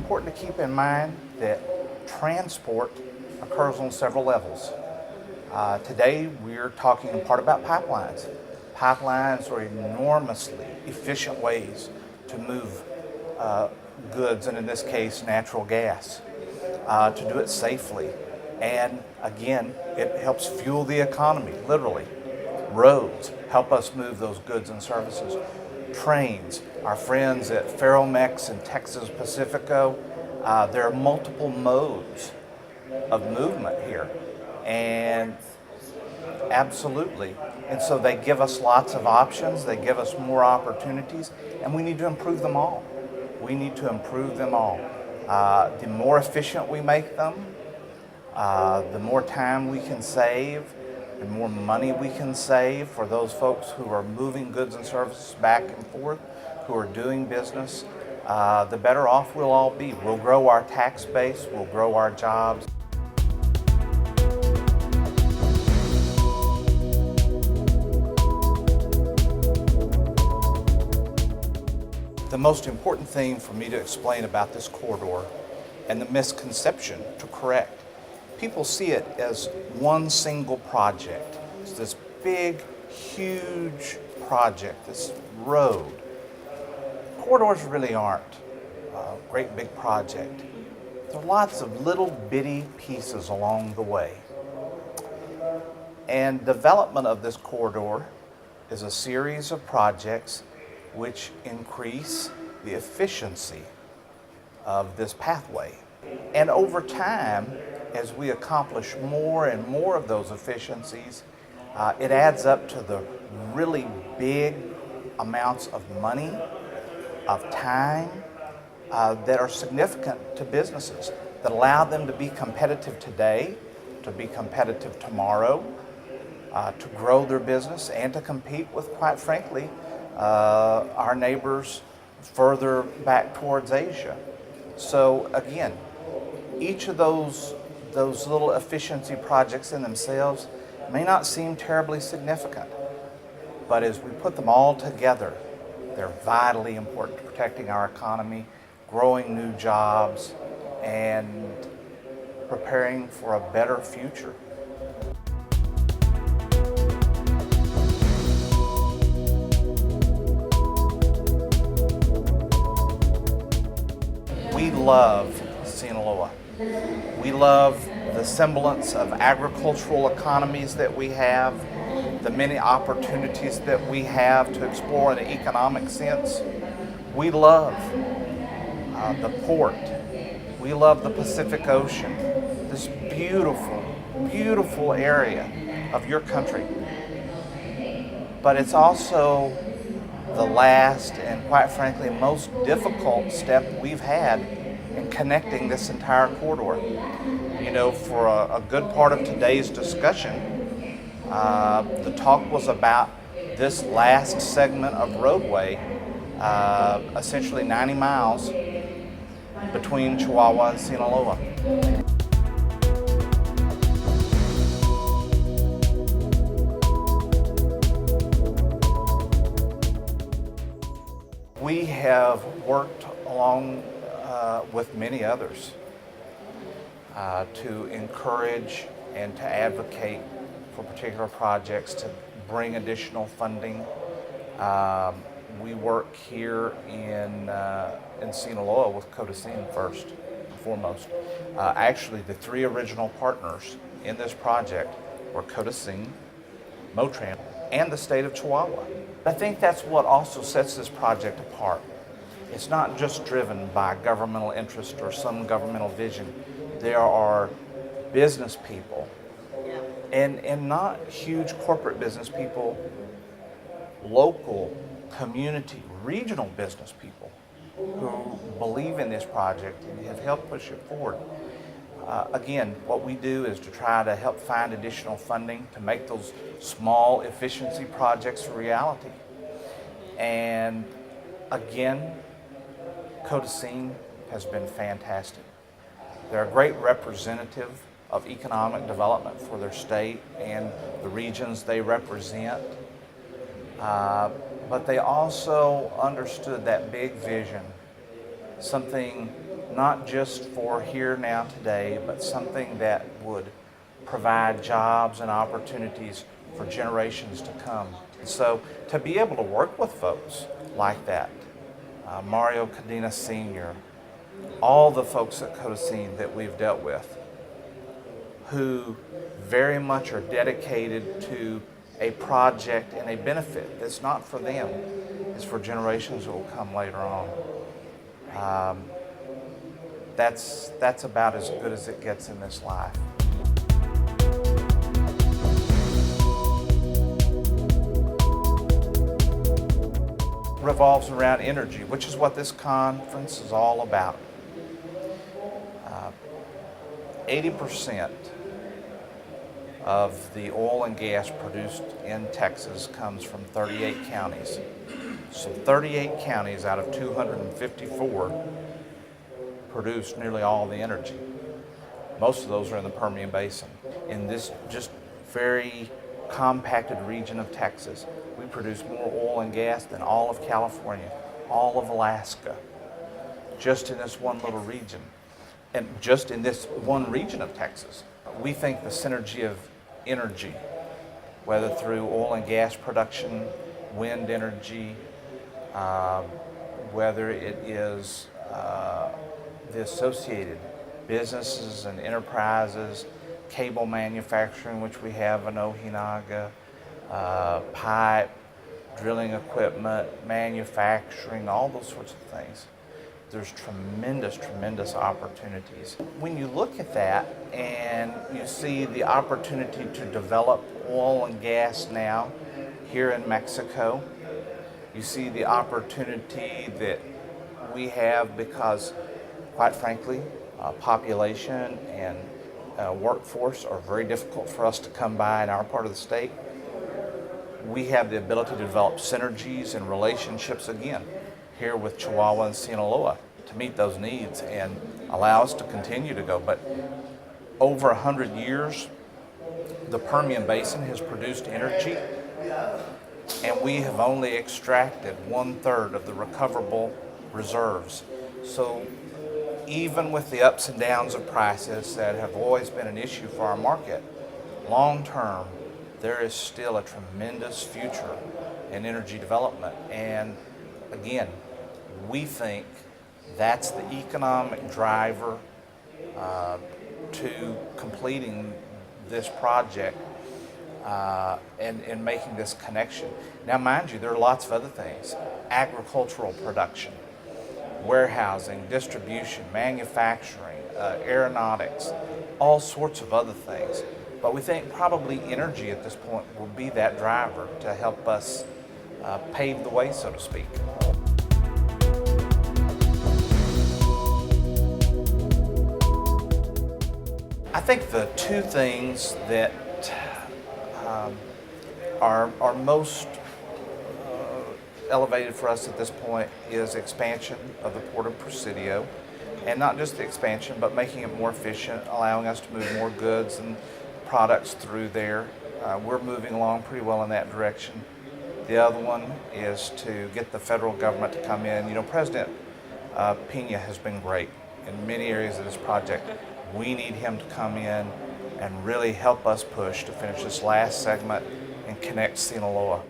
important to keep in mind that transport occurs on several levels. Today we're talking in part about pipelines. Pipelines are enormously efficient ways to move goods, and in this case natural gas, to do it safely. And again, it helps fuel the economy, literally. Roads help us move those goods and services. Trains, our friends at Ferromex and Texas Pacifico, there are multiple modes of movement here. And absolutely. And so they give us lots of options, they give us more opportunities, and we need to improve them all. We need to improve them all. The more efficient we make them, the more time we can save, the more money we can save for those folks who are moving goods and services back and forth, who are doing business, the better off we'll all be. We'll grow our tax base, we'll grow our jobs. The most important thing for me to explain about this corridor and the misconception to correct, people see it as one single project. It's this big, huge project, this road. Corridors really aren't a great big project. There are lots of little bitty pieces along the way. And development of this corridor is a series of projects which increase the efficiency of this pathway. And over time, as we accomplish more and more of those efficiencies, it adds up to the really big amounts of money, of time, that are significant to businesses, that allow them to be competitive today, to be competitive tomorrow, to grow their business, and to compete with, quite frankly, our neighbors further back towards Asia. So again, each of those little efficiency projects in themselves may not seem terribly significant, but as we put them all together, they're vitally important to protecting our economy, growing new jobs, and preparing for a better future. We love Sinaloa. We love the semblance of agricultural economies that we have, the many opportunities that we have to explore in an economic sense. We love the port. We love the Pacific Ocean, this beautiful, beautiful area of your country. But it's also the last and, quite frankly, most difficult step we've had in connecting this entire corridor. You know, for a good part of today's discussion, the talk was about this last segment of roadway, essentially 90 miles between Chihuahua and Sinaloa. We have worked along with many others to encourage and to advocate for particular projects, to bring additional funding. We work here in Sinaloa with Codesin first and foremost. Actually, the three original partners in this project were Codesin, MOTRAN, and the state of Chihuahua. I think that's what also sets this project apart. It's not just driven by governmental interest or some governmental vision. There are business people, and not huge corporate business people, local, community, regional business people who believe in this project and have helped push it forward. Again, what we do is to try to help find additional funding to make those small efficiency projects a reality. And again, Codesin has been fantastic. They're a great representative of economic development for their state and the regions they represent. But they also understood that big vision, something not just for here, now, today, but something that would provide jobs and opportunities for generations to come. So to be able to work with folks like that, Mario Cadena Senior, all the folks at Codesin that we've dealt with, who very much are dedicated to a project and a benefit that's not for them, it's for generations that will come later on. That's about as good as it gets in this life. Revolves around energy, which is what this conference is all about. 80% of the oil and gas produced in Texas comes from 38 counties. So 38 counties out of 254 produce nearly all the energy. Most of those are in the Permian Basin. In this just very compacted region of Texas, we produce more oil and gas than all of California, all of Alaska, just in this one little region. And just in this one region of Texas. We think the synergy of energy, whether through oil and gas production, wind energy, whether it is the associated businesses and enterprises, cable manufacturing, which we have in Ojinaga, pipe, drilling equipment, manufacturing, all those sorts of things. There's tremendous opportunities. When you look at that and you see the opportunity to develop oil and gas now here in Mexico, you see the opportunity that we have because, quite frankly, population and workforce are very difficult for us to come by in our part of the state. We have the ability to develop synergies and relationships again here with Chihuahua and Sinaloa to meet those needs and allow us to continue to go. But over 100 years, the Permian Basin has produced energy, and we have only extracted 1/3 of the recoverable reserves. So even with the ups and downs of prices that have always been an issue for our market, long term, there is still a tremendous future in energy development. And again, we think that's the economic driver to completing this project and making this connection. Now, mind you, there are lots of other things: agricultural production, warehousing, distribution, manufacturing, aeronautics, all sorts of other things. But we think probably energy at this point will be that driver to help us pave the way, so to speak. I think the two things that are most elevated for us at this point is expansion of the Port of Presidio, and not just the expansion, but making it more efficient, allowing us to move more goods and products through there. We're moving along pretty well in that direction. The other one is to get the federal government to come in. You know, President Pena has been great in many areas of this project. We need him to come in and really help us push to finish this last segment and connect Sinaloa.